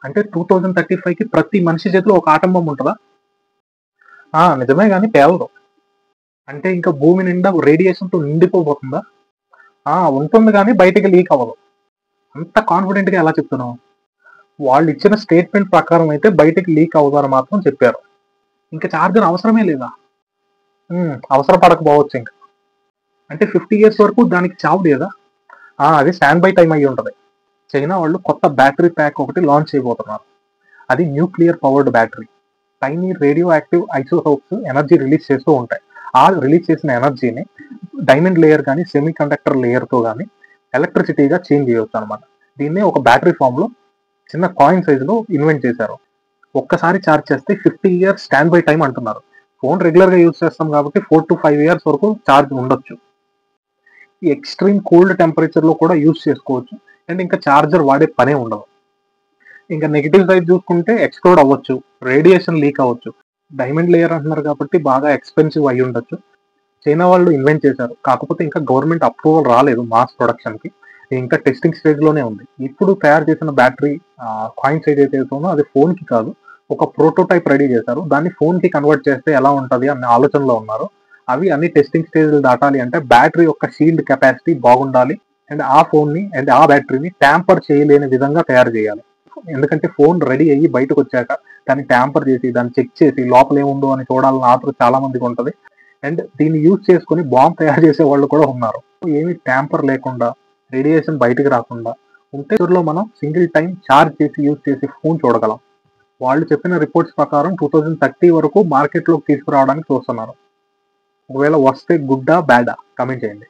అంటే 2035కి ప్రతి మనిషి చేతిలో ఒక ఆటం బాంబ్ ఉంటదా? నిజమే గాని పేలదు. అంటే ఇంకా భూమి నిండా రేడియేషన్‌తో నిండిపోబోతుందా? ఉంటుంది గానీ బయటికి లీక్ అవ్వదు. అంత కాన్ఫిడెంట్‌గా ఎలా చెప్తున్నావు? వాళ్ళిచ్చిన స్టేట్‌మెంట్ ప్రకారం అయితే బయటికి లీక్ అవ్వదని మాత్రం చెప్పారు. ఇంక చార్జర్ అవసరమే లేదా? అవసరపడకపోవచ్చింక. అంటే 50 ఇయర్స్ వరకు దానికి చావు లేదా? అది స్టాండ్ బై టైమ్ అయ్యుంటది. చైనా వాళ్ళు కొత్త బ్యాటరీ ప్యాక్ ఒకటి లాంచ్ చేయబోతున్నారు. అది nuclear powered battery. Tiny radio active isotopes energy release చేస్తూ ఉంటాయి. ఆ రిలీజ్ చేసిన ఎనర్జీని డైమండ్ లేయర్ కానీ సెమీ కండక్టర్ లేయర్తో కానీ ఎలక్ట్రిసిటీగా చేంజ్ చేయొచ్చు అనమాట. దీన్నే ఒక బ్యాటరీ ఫామ్లో చిన్న కాయిన్ సైజులో ఇన్వెంట్ చేశారు. ఒక్కసారి ఛార్జ్ చేస్తే 50 ఇయర్స్ స్టాండ్ బై టైం అంటున్నారు. ఫోన్ రెగ్యులర్గా యూజ్ చేస్తాం కాబట్టి 4 to 5 ఇయర్స్ వరకు ఛార్జ్ ఉండొచ్చు. ఈ ఎక్స్ట్రీమ్ కోల్డ్ టెంపరేచర్లో కూడా యూజ్ చేసుకోవచ్చు. అండ్ ఇంకా ఛార్జర్ వాడే పనే ఉండదు. ఇంకా నెగిటివ్ సైడ్ చూసుకుంటే ఎక్స్ప్లోడ్ అవ్వచ్చు, రేడియేషన్ లీక్ అవ్వచ్చు. డైమండ్ లేయర్ అంటున్నారు కాబట్టి బాగా ఎక్స్పెన్సివ్ అయి ఉండొచ్చు. చైనా వాళ్ళు ఇన్వెంట్ చేశారు, కాకపోతే ఇంకా గవర్నమెంట్ అప్రూవల్ రాలేదు మాస్ ప్రొడక్షన్కి. ఇంకా టెస్టింగ్ స్టేజ్లోనే ఉంది. ఇప్పుడు తయారు చేసిన బ్యాటరీ కాయిన్స్ ఏదైతే ఉందో అది ఫోన్కి కాదు, ఒక ప్రోటోటైప్ రెడీ చేశారు. దాన్ని ఫోన్కి కన్వర్ట్ చేస్తే ఎలా ఉంటుంది అన్న ఆలోచనలో ఉన్నారు. అవి అన్ని టెస్టింగ్ స్టేజ్లు దాటాలి అంటే బ్యాటరీ యొక్క షీల్డ్ కెపాసిటీ బాగుండాలి. అండ్ ఆ ఫోన్ని అండ్ ఆ బ్యాటరీని ట్యాంపర్ చేయలేని విధంగా తయారు చేయాలి. ఎందుకంటే ఫోన్ రెడీ అయ్యి బయటకు వచ్చాక దాన్ని ట్యాంపర్ చేసి దాన్ని చెక్ చేసి లోపల ఏముందో అని చూడాలని ఆతృత చాలా మందికి ఉంటుంది. అండ్ దీన్ని యూజ్ చేసుకుని బాంబ్ తయారు చేసే వాళ్ళు కూడా ఉన్నారు. ఏమి ట్యాంపర్ లేకుండా రేడియేషన్ బయటకు రాకుండా ఉంటే మనం సింగిల్ టైం ఛార్జ్ చేసి యూజ్ చేసి ఫోన్ చూడగలం. వాళ్ళు చెప్పిన రిపోర్ట్స్ ప్రకారం 2030 వరకు మార్కెట్లోకి తీసుకురావడానికి చూస్తున్నారు. ఒకవేళ వస్తే గుడ్డా బ్యాడా కమెంట్ చేయండి.